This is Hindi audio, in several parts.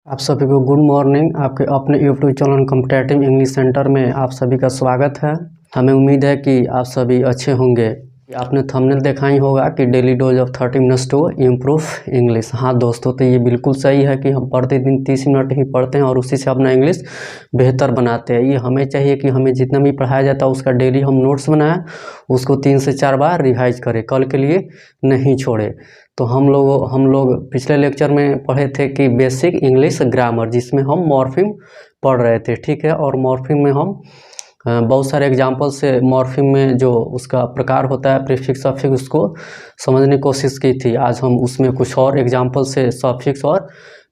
आप सभी को गुड मॉर्निंग। आपके अपने YouTube channel competitive English centre में आप सभी का स्वागत है। हमें उम्मीद है कि आप सभी अच्छे होंगे। आपने थंबनेल देखा ही होगा कि daily dose of 30 minutes to improve English. हाँ दोस्तों, तो ये बिल्कुल सही है कि हम प्रतिदिन 30 मिनट ही पढ़ते हैं और उसी से अपना इंग्लिश बेहतर बनाते हैं। ये हमें चाहिए कि हमें जितना भी पढ़ाया जाता है उसका डेली हम नोट्स बनाएं, उसको 3 से 4 बार रिवाइज करें, कल के लिए नहीं छोड़े। तो हम लोग पिछले लेक्चर में पढ़े थे कि बेसिक इंग्लिश ग्रामर, जिसमें हम मॉर्फिम पढ़ रहे थे, ठीक है। और मॉर्फिम में हम बहुत सारे एग्जाम्पल से मॉर्फिम में जो उसका प्रकार होता है प्रीफिक्स सफिक्स, उसको समझने की कोशिश की थी। आज हम उसमें कुछ और एग्जाम्पल से सफिक्स और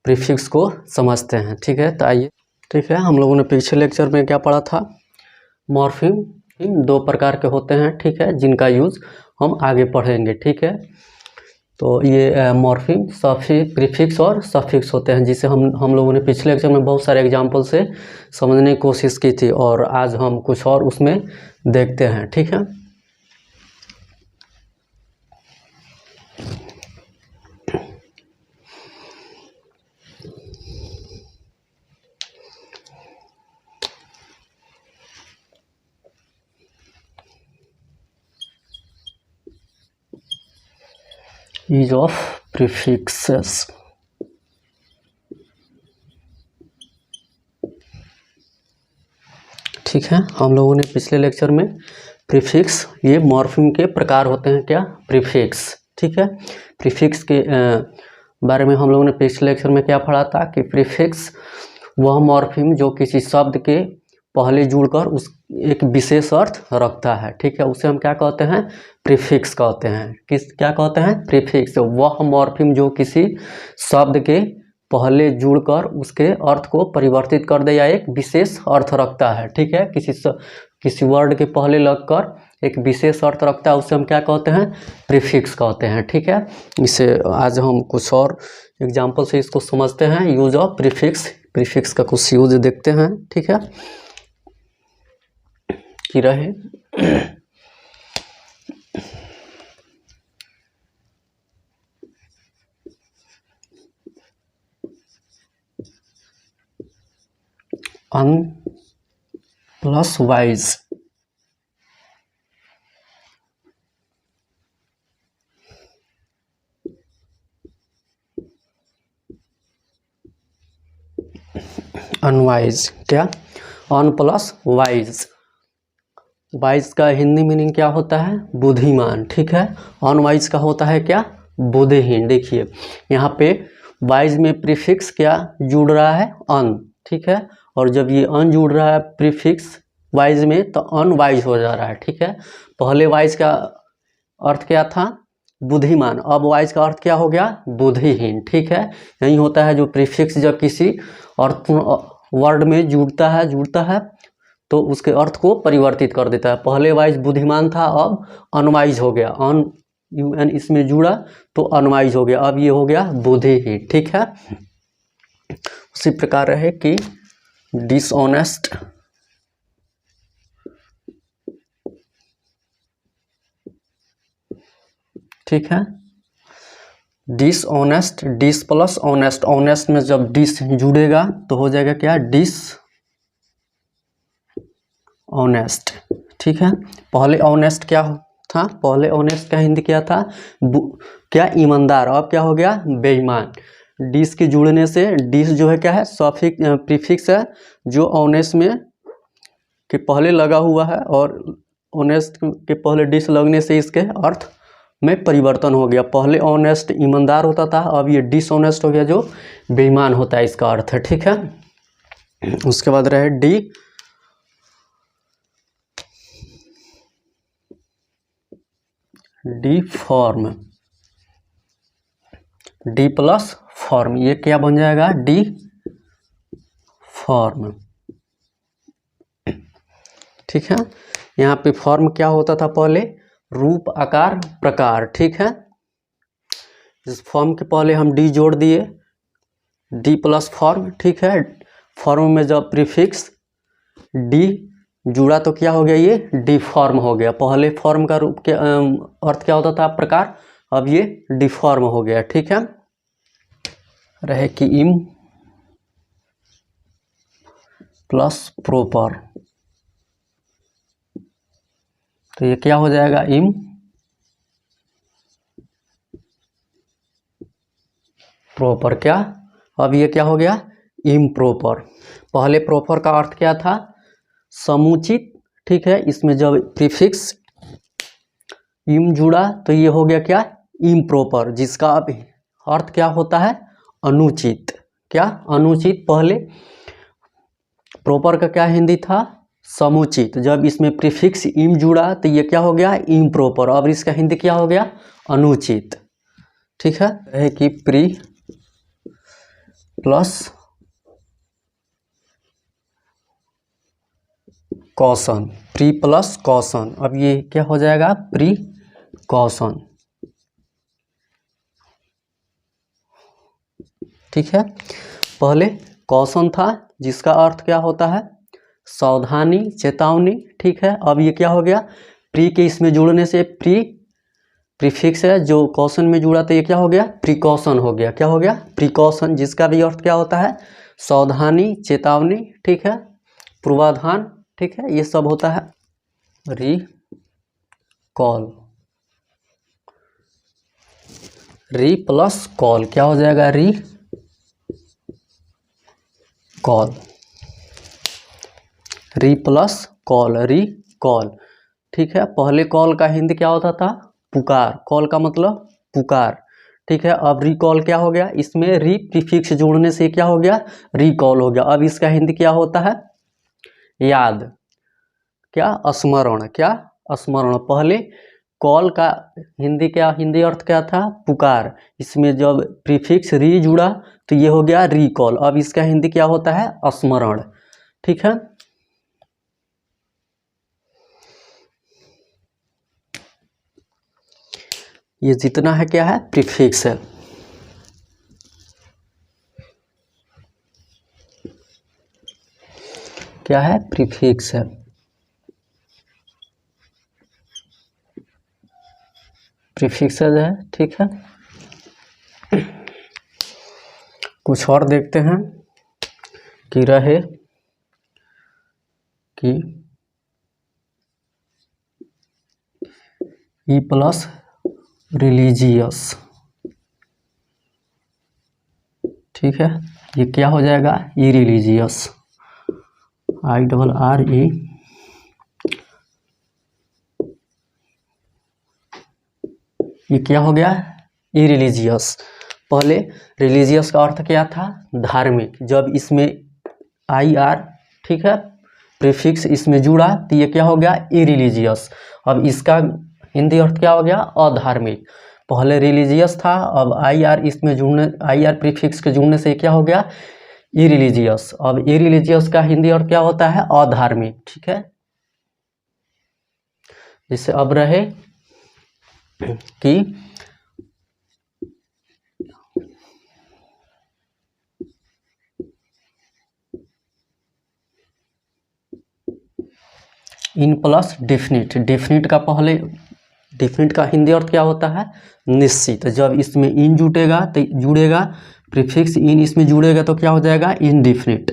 प्रीफिक्स को समझते हैं, ठीक है। तो आइए, ठीक है। हम लोगों ने पिछले लेक्चर में क्या पढ़ा था? मॉर्फिम 2 प्रकार के होते हैं, ठीक है, जिनका यूज़ हम आगे पढ़ेंगे, ठीक है। तो ये मॉर्फिम सफिक्स प्रीफिक्स और सफिक्स होते हैं, जिसे हम लोगों ने पिछले लेक्चर में बहुत सारे एग्जाम्पल से समझने की कोशिश की थी, और आज हम कुछ और उसमें देखते हैं, ठीक है। Use of prefixes. ठीक है, हम लोगों ने पिछले लेक्चर में प्रीफिक्स, ये मॉर्फिम के प्रकार होते हैं क्या? प्रीफिक्स, ठीक है। प्रीफिक्स के बारे में हम लोगों ने पिछले लेक्चर में क्या पढ़ा था कि प्रीफिक्स वह मॉर्फिम जो किसी शब्द के पहले जुड़कर उस एक विशेष अर्थ रखता है, ठीक है, उसे हम क्या कहते हैं? प्रीफिक्स कहते हैं। क्या कहते हैं? प्रीफिक्स। वह मॉर्फिम जो किसी शब्द के पहले जुड़कर उसके अर्थ को परिवर्तित कर दे या एक विशेष अर्थ रखता है, ठीक है। किसी वर्ड के पहले लगकर एक विशेष अर्थ रखता है, उसे हम क्या कहते हैं? प्रीफिक्स कहते हैं, ठीक है। इसे आज हम कुछ और एग्जाम्पल से इसको समझते हैं। यूज ऑफ प्रीफिक्स, प्रीफिक्स का कुछ यूज देखते हैं, ठीक है, कि रहे। अन प्लस वाइज, अनवाइज। क्या? अन प्लस वाइज। वाइज का हिंदी मीनिंग क्या होता है? बुद्धिमान, ठीक है। अनवाइज का होता है क्या? बुद्धिहीन। देखिए यहाँ पे वाइज में प्रीफिक्स क्या जुड़ रहा है? अन, ठीक है। और जब ये अन जुड़ रहा है प्रीफिक्स वाइज में, तो अनवाइज हो जा रहा है, ठीक है। पहले वाइज का अर्थ क्या था? बुद्धिमान। अब वाइज का अर्थ क्या हो गया? बुद्धिहीन, ठीक है। यही होता है जो प्रीफिक्स जब किसी अर्थ वर्ड में जुड़ता है तो उसके अर्थ को परिवर्तित कर देता है। पहले वाइज बुद्धिमान था, अब अनवाइज हो गया। UN इसमें जुड़ा तो अनवाइज हो गया, अब ये हो गया बुद्धिहीन, ठीक है। उसी प्रकार है कि डिसऑनेस्ट, ठीक है। Dishonest, dis plus honest, honest में जब डिस जुड़ेगा तो हो जाएगा क्या? डिस ऑनेस्ट, ठीक है। पहले ऑनेस्ट क्या था? पहले ऑनेस्ट का हिंदी क्या था? क्या? ईमानदार। अब क्या हो गया? बेईमान। डिस के जुड़ने से, डिस जो है क्या है? सफिक्स प्रीफिक्स है जो ऑनेस्ट में के पहले लगा हुआ है, और ऑनेस्ट के पहले डिस लगने से इसके अर्थ में परिवर्तन हो गया। पहले ऑनेस्ट ईमानदार होता था, अब ये डिसऑनेस्ट हो गया जो बेईमान होता है, इसका अर्थ है, ठीक है। उसके बाद रहे D form, D plus form, ये क्या बन जाएगा? डी फॉर्म, ठीक है। यहाँ पे फॉर्म क्या होता था पहले? रूप, आकार, प्रकार, ठीक है। इस फॉर्म के पहले हम डी जोड़ दिए, डी प्लस फॉर्म, ठीक है। फॉर्म में जब प्रीफिक्स डी जुड़ा तो क्या हो गया? ये डिफॉर्म हो गया। पहले फॉर्म का रूप के अर्थ क्या होता था? प्रकार। अब ये डिफॉर्म हो गया, ठीक है। रहे कि प्लस प्रॉपर, तो ये क्या हो जाएगा, इम प्रॉपर। क्या, अब ये क्या हो गया, इम्प्रॉपर। पहले प्रॉपर का अर्थ क्या था, समुचित, ठीक है। इसमें जब प्रीफिक्स इम जुड़ा तो ये हो गया क्या, इम्प्रॉपर, जिसका अब अर्थ क्या होता है, अनुचित। क्या, अनुचित। पहले प्रॉपर का क्या हिंदी था, समुचित। जब इसमें प्रीफिक्स इम जुड़ा तो ये क्या हो गया, इम्प्रॉपर। अब इसका हिंदी क्या हो गया, अनुचित, ठीक है कि pre plus caution, pre plus caution. अब ये क्या हो जाएगा, प्री कॉशन, ठीक है। पहले कॉशन था जिसका अर्थ क्या होता है, सावधानी, चेतावनी, ठीक है। अब ये क्या हो गया, प्री के इसमें जुड़ने से, प्रीफिक्स है जो कॉशन में जुड़ा तो ये क्या हो गया, प्रिकॉशन हो गया। क्या हो गया, प्रिकॉशन, जिसका भी अर्थ क्या होता है, सावधानी, चेतावनी, ठीक है, पूर्वाधान, ठीक है, ये सब होता है। रिकॉल, री प्लस कॉल, क्या हो जाएगा, री कॉल, री प्लस कॉल, री कॉल, ठीक है। पहले कॉल का हिंदी क्या होता था, पुकार। कॉल का मतलब पुकार, ठीक है। अब रिकॉल क्या हो गया, इसमें री प्रीफिक्स जोड़ने से क्या हो गया, रिकॉल हो गया। अब इसका हिंदी क्या होता है, याद, क्या, स्मरण, क्या, स्मरण। पहले कॉल का हिंदी क्या, हिंदी अर्थ क्या था, पुकार। इसमें जब प्रीफिक्स री जुड़ा तो ये हो गया रिकॉल। अब इसका हिंदी क्या होता है, स्मरण, ठीक है। ये जितना है क्या है, प्रीफिक्स है। क्या है, प्रीफिक्स है। प्रीफिक्सेस है, ठीक है। कुछ और देखते हैं कि रहे कि ई प्लस रिलीजियस, ठीक है। ये क्या हो जाएगा, ई रिलीजियस, IRRE, ये क्या हो गया, ई रिलीजियस। पहले रिलीजियस का अर्थ क्या था, धार्मिक। जब इसमें IR, ठीक है, प्रीफिक्स इसमें जुड़ा तो ये क्या हो गया, ई रिलीजियस। अब इसका हिंदी अर्थ क्या हो गया, अधार्मिक। पहले रिलीजियस था, अब IR इसमें जुड़ने, IR प्रीफिक्स के जुड़ने से क्या हो गया, ई रिलीजियस। अब ई रिलीजियस का हिंदी अर्थ क्या होता है, अधार्मिक, ठीक है। जैसे अब रहे कि इन प्लस डेफिनिट, डेफिनिट का पहले, डेफिनिट का हिंदी अर्थ क्या होता है, निश्चित। जब इसमें इन जुटेगा तो जुड़ेगा, प्रीफिक्स इन इसमें जुड़ेगा तो क्या हो जाएगा, इनडेफिनिट,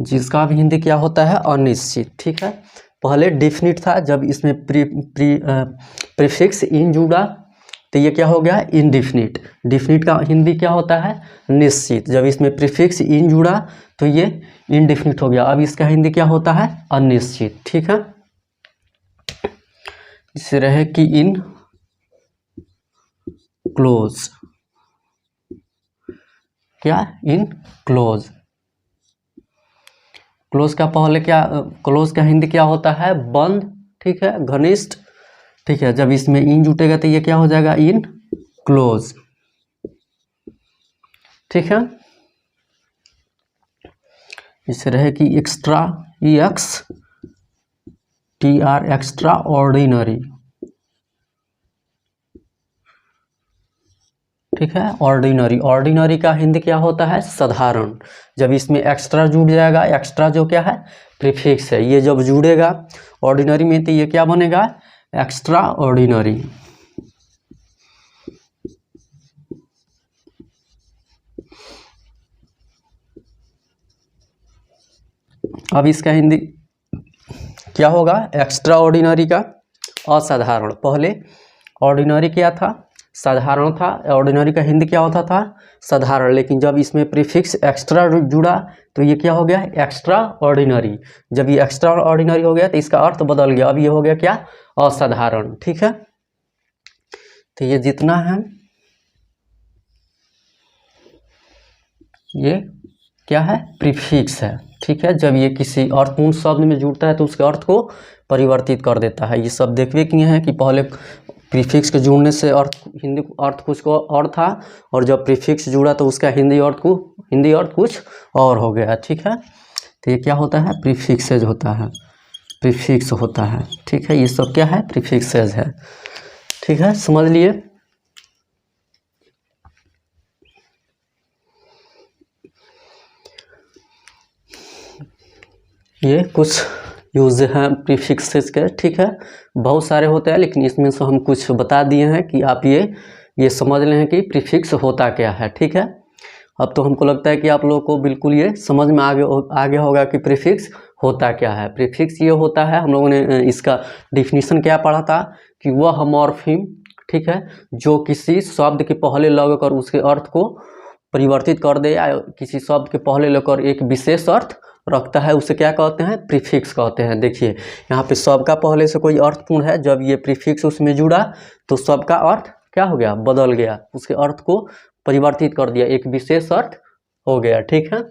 जिसका भी हिंदी क्या होता है, अनिश्चित, ठीक है। पहले डेफिनिट था, जब इसमें प्रीफिक्स इन जुड़ा तो ये क्या हो गया, इनडेफिनिट। डेफिनिट का हिंदी क्या होता है, निश्चित। जब इसमें प्रीफिक्स इन जुड़ा तो ये इनडेफिनिट हो गया। अब इसका हिंदी क्या होता है, अनिश्चित, ठीक है। इससे रहे कि इन क्लोज, क्या, इन क्लोज, क्लोज का पहले क्या, क्लोज का हिंदी क्या होता है, बंद, ठीक है, घनिष्ठ, ठीक है। जब इसमें इन जुटेगा तो ये क्या हो जाएगा, इन क्लोज, ठीक है। इससे रहे कि एक्स्ट्रा, EXTR, एक्स्ट्रा ऑर्डिनरी, ठीक है। ऑर्डिनरी, ऑर्डिनरी का हिंदी क्या होता है, साधारण। जब इसमें एक्स्ट्रा जुड़ जाएगा, एक्स्ट्रा जो क्या है, प्रीफिक्स है, ये जब जुड़ेगा ऑर्डिनरी में तो ये क्या बनेगा, एक्स्ट्रा ऑर्डिनरी, अब इसका हिंदी क्या होगा, एक्स्ट्रा ऑर्डिनरी का असाधारण। पहले ऑर्डिनरी क्या था, साधारण था। ऑर्डिनरी का हिंदी क्या होता था, साधारण। लेकिन जब इसमें प्रीफिक्स एक्स्ट्रा जुड़ा तो ये क्या हो गया, एक्स्ट्रा ऑर्डिनरी। जब ये एक्स्ट्रा ऑर्डिनरी हो गया तो इसका अर्थ बदल गया, अब ये हो गया क्या, असाधारण। ठीक है, तो ये जितना है ये क्या है, प्रीफिक्स है। ठीक है, जब ये किसी अर्थपूर्ण शब्द में जुड़ता है तो उसके अर्थ को परिवर्तित कर देता है। ये सब देखने किए हैं कि पहले प्रीफिक्स के जुड़ने से अर्थ, हिंदी अर्थ कुछ को और था, और जब प्रीफिक्स जुड़ा तो उसका हिंदी अर्थ कुछ और हो गया। ठीक है, तो ये क्या होता है, प्रीफिक्सेज होता है, प्रीफिक्स होता है। ठीक है, ये सब क्या है, प्रीफिक्सेज है। ठीक है, समझ लिए। ये कुछ यूज हैं प्रीफिक्सेस के। ठीक है, बहुत सारे होते हैं, लेकिन इसमें से हम कुछ बता दिए हैं कि आप ये समझ लें कि प्रीफिक्स होता क्या है। ठीक है, अब तो हमको लगता है कि आप लोगों को बिल्कुल ये समझ में आगे होगा कि प्रीफिक्स होता क्या है। प्रीफिक्स ये होता है, हम लोगों ने इसका डिफिनीशन क्या पढ़ा था कि वह मॉर्फीम, ठीक है, जो किसी शब्द के पहले लगकर उसके अर्थ को परिवर्तित कर दे, या किसी शब्द के पहले लगकर एक विशेष अर्थ रखता है, उसे क्या कहते हैं, प्रीफिक्स कहते हैं। देखिए यहाँ पे सबका पहले से कोई अर्थपूर्ण है, जब ये प्रीफिक्स उसमें जुड़ा तो सबका अर्थ क्या हो गया, बदल गया, उसके अर्थ को परिवर्तित कर दिया, एक विशेष अर्थ हो गया। ठीक है,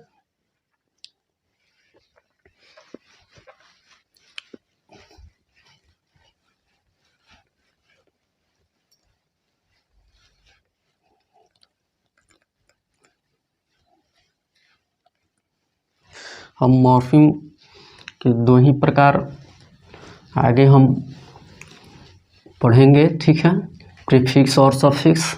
हम मॉर्फीम के दो ही प्रकार आगे हम पढ़ेंगे। ठीक है, प्रीफिक्स और सफिक्स।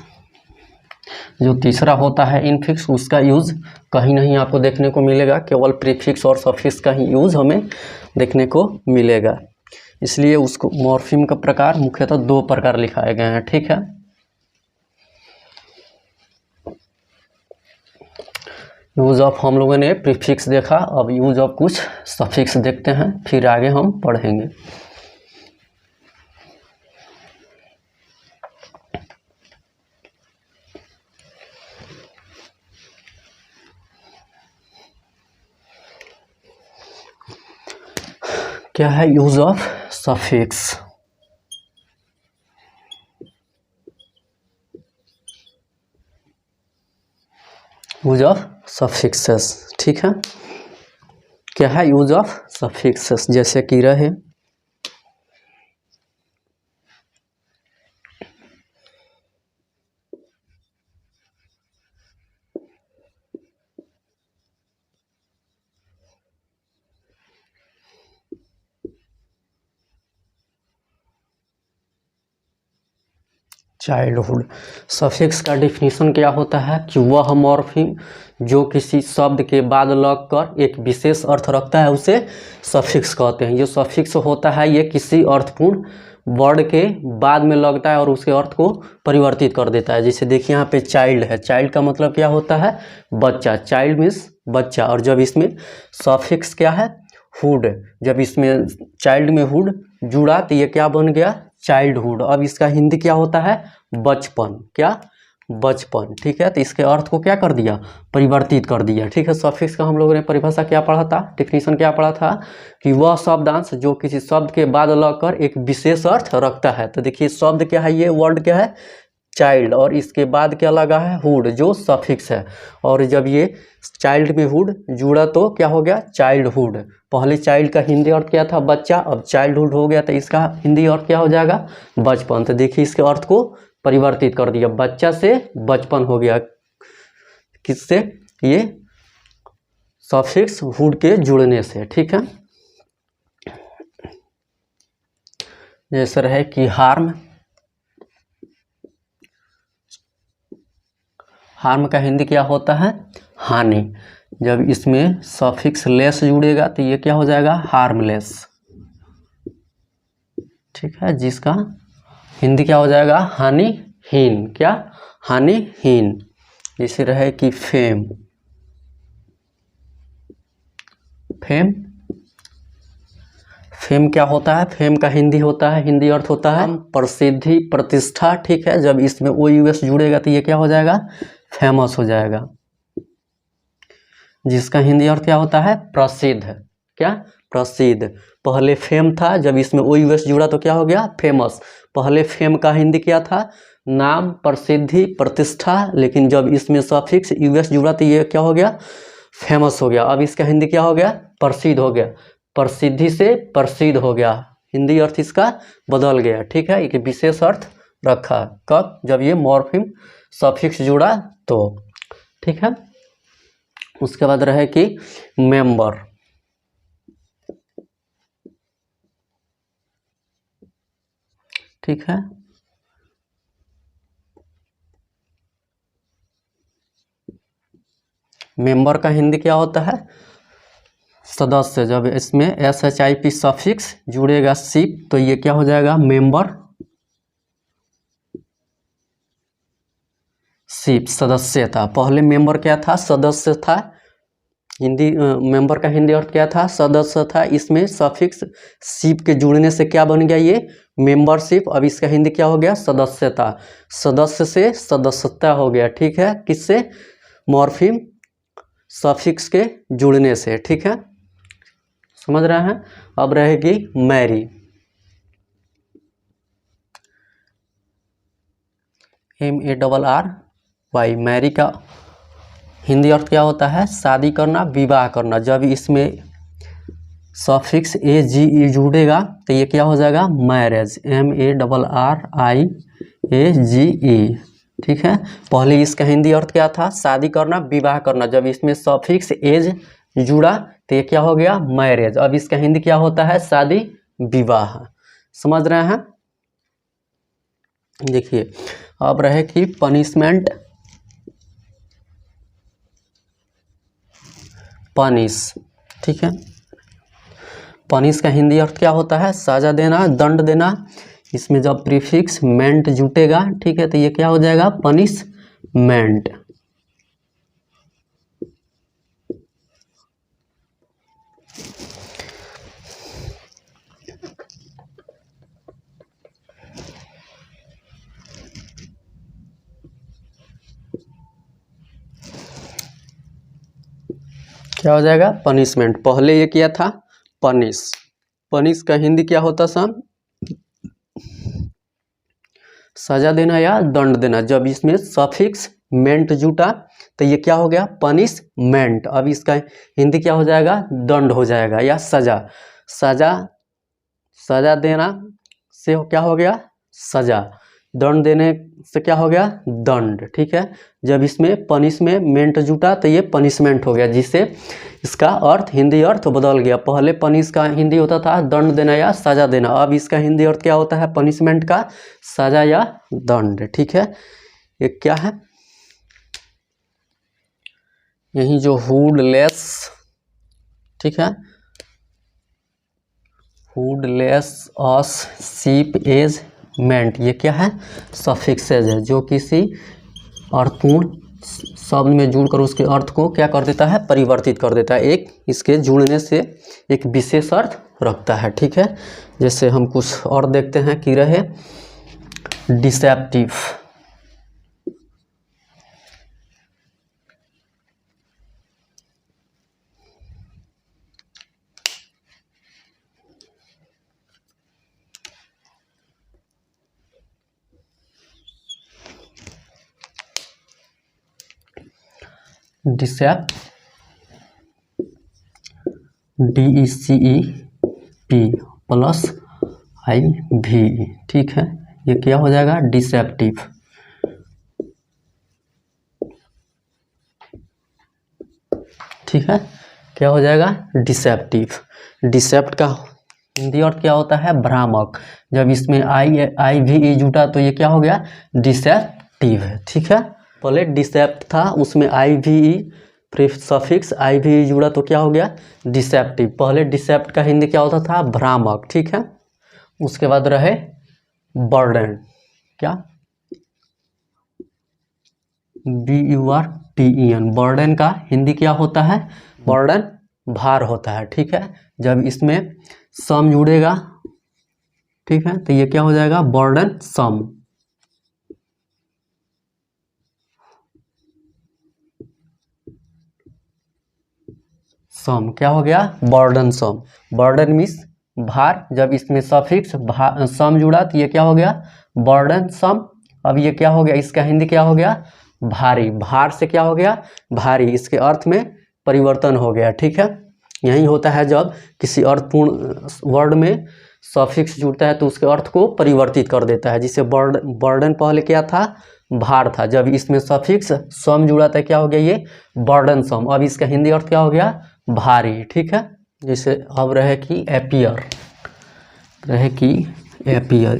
जो तीसरा होता है इनफिक्स, उसका यूज़ कहीं नहीं आपको देखने को मिलेगा, केवल प्रीफिक्स और सफिक्स का ही यूज़ हमें देखने को मिलेगा। इसलिए उसको मॉर्फीम का प्रकार मुख्यतः दो प्रकार लिखाए गए हैं। ठीक है, यूज ऑफ हम लोगों ने प्रीफिक्स देखा, अब यूज ऑफ कुछ सफिक्स देखते हैं, फिर आगे हम पढ़ेंगे। क्या है use of suffix, use of suffixes. ठीक है, क्या है यूज ऑफ सफिक्सेस, जैसे कि रहे चाइल्डहुड। सफिक्स का डिफिनीशन क्या होता है कि वह मॉर्फीम जो किसी शब्द के बाद लगकर एक विशेष अर्थ रखता है उसे सफिक्स कहते हैं। ये सफिक्स होता है, ये किसी अर्थपूर्ण वर्ड के बाद में लगता है और उसके अर्थ को परिवर्तित कर देता है। जैसे देखिए यहाँ पे चाइल्ड है, चाइल्ड का मतलब क्या होता है, बच्चा, चाइल्ड मीन्स बच्चा। और जब इसमें सफिक्स क्या है, हुड, जब इसमें चाइल्ड में हुड जुड़ा तो ये क्या बन गया, चाइल्डहुड। अब इसका हिंदी क्या होता है, बचपन, क्या, बचपन। ठीक है, तो इसके अर्थ को क्या कर दिया, परिवर्तित कर दिया। ठीक है, सफिक्स का हम लोगों ने परिभाषा क्या पढ़ा था, डिफिनीशन क्या पढ़ा था कि वह शब्दांश जो किसी शब्द के बाद लगकर एक विशेष अर्थ रखता है। तो देखिए शब्द क्या है, ये वर्ड क्या है, चाइल्ड, और इसके बाद क्या लगा है, हुड, जो सफिक्स है। और जब ये चाइल्ड में हुड जुड़ा तो क्या हो गया, चाइल्डहुड। पहले चाइल्ड का हिंदी अर्थ क्या था, बच्चा, अब चाइल्डहुड हो गया तो इसका हिंदी अर्थ क्या हो जाएगा, बचपन। तो देखिए इसके अर्थ को परिवर्तित कर दिया, बच्चा से बचपन हो गया, किससे, ये सफिक्स हुड के जुड़ने से। ठीक है, जैसे रहे कि हार्म, हार्म का हिंदी क्या होता है, हानि। जब इसमें सफिक्स लेस जुड़ेगा तो ये क्या हो जाएगा, हार्मलेस। ठीक है, जिसका हिंदी क्या हो जाएगा, हानिहीन, क्या, हानिहीन। जैसे रहे कि फेम, फेम फेम क्या होता है? फेम का हिंदी होता है, हिंदी अर्थ होता है प्रसिद्धि, प्रतिष्ठा। ठीक है, जब इसमें ओ यू एस जुड़ेगा तो ये क्या हो जाएगा? फेमस हो जाएगा, जिसका हिंदी अर्थ क्या होता है? प्रसिद्ध। क्या? प्रसिद्ध। पहले फेम था, जब इसमें ओ यू एस जुड़ा तो क्या हो गया? फेमस। पहले फेम का हिंदी क्या था? नाम, प्रसिद्धि, प्रतिष्ठा। लेकिन जब इसमें सफिक्स यू एस जुड़ा तो ये क्या हो गया? फेमस हो गया। अब इसका हिंदी क्या हो गया? प्रसिद्ध हो गया। प्रसिद्धि से प्रसिद्ध हो गया, हिंदी अर्थ इसका बदल गया। ठीक है, एक विशेष अर्थ रखा। कब? जब ये मॉर्फिम सफिक्स जुड़ा तो। ठीक है, उसके बाद रहे कि मेंबर। ठीक है, मेंबर का हिंदी क्या होता है? सदस्य। जब इसमें S H I P suffix जुड़ेगा शिप तो ये क्या हो जाएगा? मेंबर शिप, सदस्य था। पहले मेंबर क्या था? सदस्य था। हिंदी मेंबर का हिंदी अर्थ क्या था? सदस्य था। इसमें सफिक्स शिप के जुड़ने से क्या बन गया? ये मेंबरशिप। अब इसका हिंदी क्या हो गया? सदस्यता। सदस्य से सदस्यता हो गया। ठीक है, किससे? मॉर्फिम सफिक्स के जुड़ने से। ठीक है, समझ रहे हैं? अब रहेगी मैरी। MARRY। मैरी का हिंदी अर्थ क्या होता है? शादी करना, विवाह करना। जब इसमें सफिक्स AGE जुड़ेगा तो ये क्या हो जाएगा? मैरिज। MARRIAGE। ठीक है, पहले इसका हिंदी अर्थ क्या था? शादी करना, विवाह करना। जब इसमें सफिक्स एज जुड़ा तो ये क्या हो गया? मैरिज। अब इसका हिंदी क्या होता है? शादी, विवाह। समझ रहे हैं? देखिए, अब रहे कि पनिशमेंट, पनिश। ठीक है, पनिश का हिंदी अर्थ क्या होता है? सजा देना, दंड देना। इसमें जब प्रीफिक्स मेंट जुटेगा, ठीक है, तो ये क्या हो जाएगा? पनिशमेंट। क्या हो जाएगा? पनिशमेंट। पहले ये किया था पनिश। पनिश का हिंदी क्या होता सम? सजा देना या दंड देना। जब इसमें सफिक्स मेंट जुटा तो ये क्या हो गया? पनिशमेंट। अब इसका हिंदी क्या हो जाएगा? दंड हो जाएगा या सजा। सजा, सजा देना से क्या हो गया? सजा। दंड देने से क्या हो गया? दंड। ठीक है, जब इसमें पनिशमेंट जुटा तो ये पनिशमेंट हो गया, जिससे इसका अर्थ, हिंदी अर्थ बदल गया। पहले पनिश का हिंदी होता था दंड देना या सजा देना। अब इसका हिंदी अर्थ क्या होता है? पनिशमेंट का सजा या दंड। ठीक है, ये क्या है? यही जो हुडलेस। ठीक है, हुडलेस अस शीप एज मेंट। ये क्या है? सफिक्सेज है, जो किसी अर्थपूर्ण शब्द में जुड़कर उसके अर्थ को क्या कर देता है? परिवर्तित कर देता है। एक इसके जुड़ने से एक विशेष अर्थ रखता है। ठीक है, जैसे हम कुछ और देखते हैं कि रहे deceptive. Receptor, DECEP plus IV। ठीक है, ये क्या हो जाएगा? डिसेप्टिव। ठीक है, क्या हो जाएगा? डिसेप्टिव। डिसेप्ट का हिंदी अर्थ क्या होता है? भ्रामक। जब इसमें IVE जुटा तो ये क्या हो गया? डिसेप्टिव। ठीक है, पहले डिसेप्ट था, उसमें IVE सफिक्स IVE जुड़ा तो क्या हो गया? डिसेप्टिव। पहले डिसेप्ट का हिंदी क्या होता था? भ्रामक। ठीक है, उसके बाद रहे बर्डन। क्या? BURDEN। बर्डन का हिंदी क्या होता है? बर्डन, भार होता है, ठीक है। जब इसमें सम जुड़ेगा, ठीक है, तो ये क्या हो जाएगा, बर्डन सम। सम क्या हो गया, बर्डन सम। बर्डन मीन्स भार, जब इसमें सफिक्स सम जुड़ा तो ये क्या हो गया, बर्डन सम। अब ये क्या हो गया, इसका हिंदी क्या हो गया, भारी। भार से क्या हो गया, भारी। इसके अर्थ में परिवर्तन हो गया, ठीक है। यही होता है जब किसी अर्थपूर्ण वर्ड में सफिक्स जुड़ता है तो उसके अर्थ को परिवर्तित कर देता है। जिसे बर्डन पहले क्या था, भार था, जब इसमें सफिक्स सम जुड़ा था क्या हो गया, ये बर्डन सम। अब इसका हिंदी अर्थ क्या हो गया, भारी, ठीक है। जैसे अब रहे कि एपियर, रहे कि एपियर,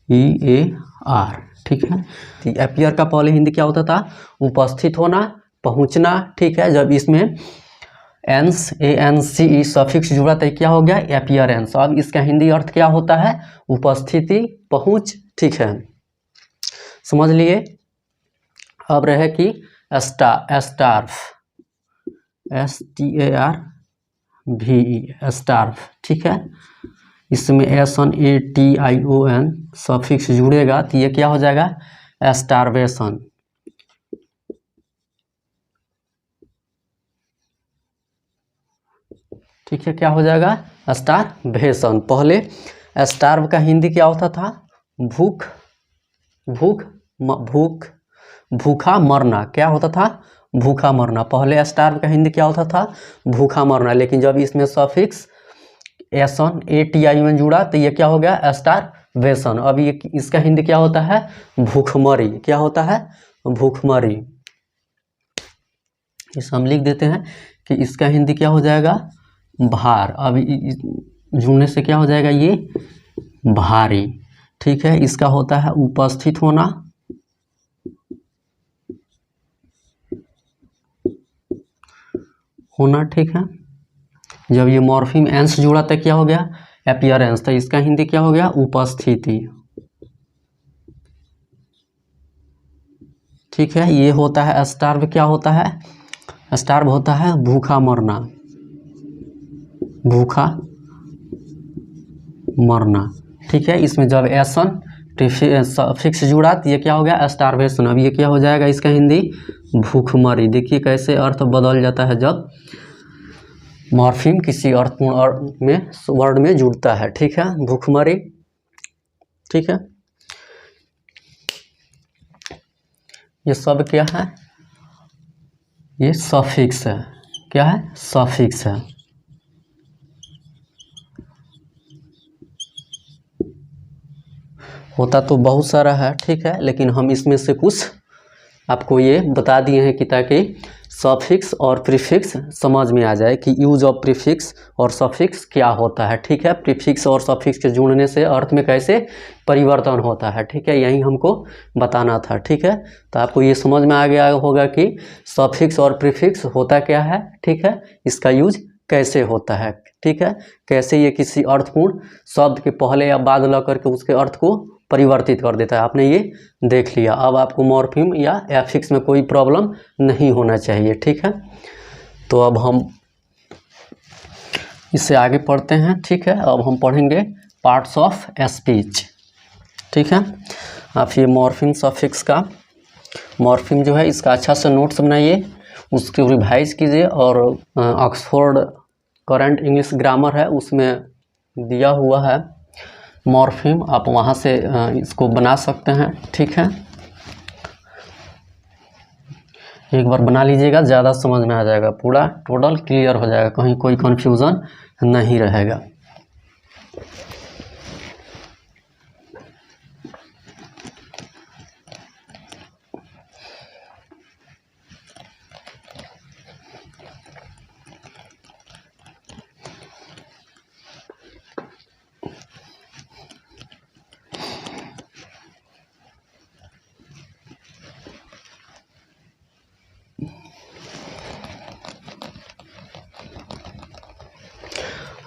APPEAR, ठीक है। तो एपियर का पहले हिंदी क्या होता था, उपस्थित होना, पहुंचना, ठीक है। जब इसमें ANCE सफिक्स जुड़ा तो क्या हो गया, एपियरेंस। अब इसका हिंदी अर्थ क्या होता है, उपस्थिति, पहुंच, ठीक है, समझ लिए। अब रहे कि स्टार्व, STARVE, स्टार्व, ठीक है। इसमें SNATION सफिक्स जुड़ेगा तो ये क्या हो जाएगा, स्टारवेशन, ठीक है। क्या हो जाएगा, स्टारवेशन। पहले स्टार्व का हिंदी क्या होता था, भूख, भूख, भूख, भूखा मरना। क्या होता था, भूखा मरना। पहले स्टार्व का हिंदी क्या होता था, भूखा मरना। लेकिन जब इसमें सफिक्स SNATION जुड़ा तो ये क्या हो गया, स्टारवेशन। अब ये इसका हिंदी क्या होता है, भूखमरी। क्या होता है, भूखमरी। इस हम लिख देते हैं कि इसका हिंदी क्या हो जाएगा, भार। अब जुड़ने से क्या हो जाएगा, ये भारी, ठीक है। इसका होता है उपस्थित होना, होना, ठीक है। जब ये मॉर्फिम एंस जुड़ा तो क्या हो गया, एपियरेंस। तो इसका हिंदी क्या हो गया, उपस्थिति, ठीक है। ये होता है स्टार्व। क्या होता है, स्टार्व होता है भूखा मरना, भूखा मरना, ठीक है। इसमें जब एसन फिक्स जुड़ा तो ये क्या हो गया, स्टारवेशन। अब ये क्या हो जाएगा, इसका हिंदी भूखमरी। देखिए कैसे अर्थ बदल जाता है जब मॉर्फिम किसी अर्थपूर्ण में वर्ड में जुड़ता है, ठीक है। भूखमरी, ठीक है। ये सब क्या है, ये सफिक्स है। क्या है, सफिक्स है। होता तो बहुत सारा है, ठीक है, लेकिन हम इसमें से कुछ आपको ये बता दिए हैं कि ताकि सफिक्स और प्रीफिक्स समझ में आ जाए कि यूज ऑफ प्रीफिक्स और सफिक्स क्या होता है, ठीक है। प्रीफिक्स और सफिक्स के जुड़ने से अर्थ में कैसे परिवर्तन होता है, ठीक है, यही हमको बताना था, ठीक है। तो आपको ये समझ में आ गया होगा कि सफिक्स और प्रीफिक्स होता क्या है, ठीक है, इसका यूज कैसे होता है, ठीक है। कैसे ये किसी अर्थपूर्ण शब्द के पहले या बाद ला करके उसके अर्थ को परिवर्तित कर देता है, आपने ये देख लिया। अब आपको मॉर्फिम या एफिक्स में कोई प्रॉब्लम नहीं होना चाहिए, ठीक है। तो अब हम इससे आगे पढ़ते हैं, ठीक है। अब हम पढ़ेंगे पार्ट्स ऑफ स्पीच, ठीक है। आप ये मॉर्फिम सफिक्स का मॉर्फिम जो है इसका अच्छा से नोट्स बनाइए, उसको रिवाइज कीजिए। और ऑक्सफोर्ड करंट इंग्लिश ग्रामर है उसमें दिया हुआ है मॉर्फिम, आप वहाँ से इसको बना सकते हैं, ठीक है। एक बार बना लीजिएगा, ज़्यादा समझ में आ जाएगा, पूरा टोटल क्लियर हो जाएगा, कहीं कोई कन्फ्यूज़न नहीं रहेगा।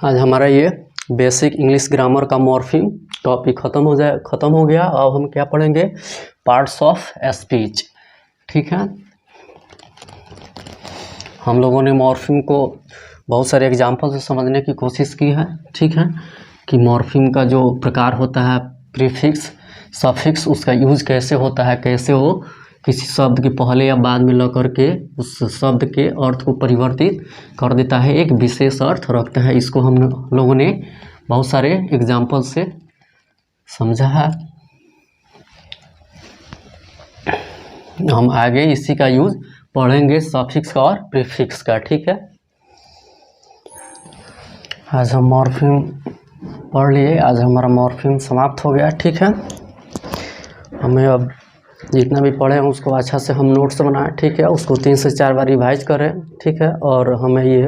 आज हमारा ये बेसिक इंग्लिश ग्रामर का मॉर्फिम टॉपिक ख़त्म हो गया। अब हम क्या पढ़ेंगे, पार्ट्स ऑफ स्पीच, ठीक है। हम लोगों ने मॉर्फिम को बहुत सारे एग्जाम्पल से समझने की कोशिश की है, ठीक है, कि मॉर्फिम का जो प्रकार होता है प्रीफिक्स सफिक्स, उसका यूज कैसे होता है, कैसे वो किसी शब्द के पहले या बाद में लग करके उस शब्द के अर्थ को परिवर्तित कर देता है, एक विशेष अर्थ रखता है। इसको हम लोगों ने बहुत सारे एग्जाम्पल से समझा है। हम आगे इसी का यूज पढ़ेंगे, सफिक्स का और प्रीफिक्स का, ठीक है। आज हम मॉर्फिम पढ़ लिए, आज हमारा मॉर्फिम समाप्त हो गया, ठीक है। हमें अब जितना भी पढ़े हैं उसको अच्छा से हम नोट्स बनाएं, ठीक है, उसको 3 से 4 बार रिवाइज करें, ठीक है। और हमें ये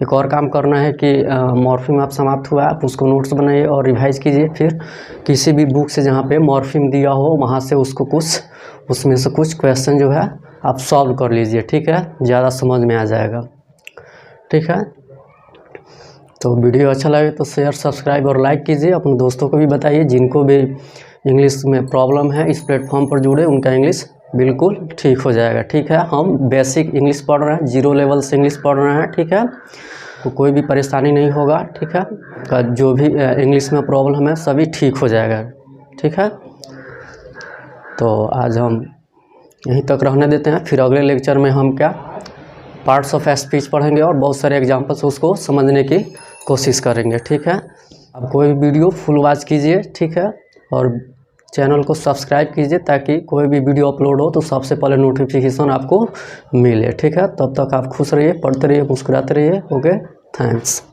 एक और काम करना है कि मॉर्फिम आप समाप्त हुआ, आप उसको नोट्स बनाइए और रिवाइज कीजिए। फिर किसी भी बुक से जहाँ पे मॉर्फिम दिया हो वहाँ से उसको उसमें से कुछ क्वेश्चन जो है आप सॉल्व कर लीजिए, ठीक है, ज़्यादा समझ में आ जाएगा, ठीक है। तो वीडियो अच्छा लगे तो शेयर, सब्सक्राइब और लाइक कीजिए। अपने दोस्तों को भी बताइए जिनको भी इंग्लिश में प्रॉब्लम है, इस प्लेटफॉर्म पर जुड़े, उनका इंग्लिश बिल्कुल ठीक हो जाएगा, ठीक है। हम बेसिक इंग्लिश पढ़ रहे हैं, 0 लेवल से इंग्लिश पढ़ रहे हैं, ठीक है। तो कोई भी परेशानी नहीं होगा, ठीक है। जो भी इंग्लिश में प्रॉब्लम है सभी ठीक हो जाएगा, ठीक है। तो आज हम यहीं तक रहने देते हैं, फिर अगले लेक्चर में हम क्या पार्ट्स ऑफ स्पीच पढ़ेंगे और बहुत सारे एग्जाम्पल्स उसको समझने की कोशिश करेंगे, ठीक है। आप कोई भी वीडियो फुल वॉच कीजिए, ठीक है, और चैनल को सब्सक्राइब कीजिए ताकि कोई भी वीडियो अपलोड हो तो सबसे पहले नोटिफिकेशन आपको मिले, ठीक है। तब तक आप खुश रहिए, पढ़ते रहिए, मुस्कुराते रहिए। Okay, thanks.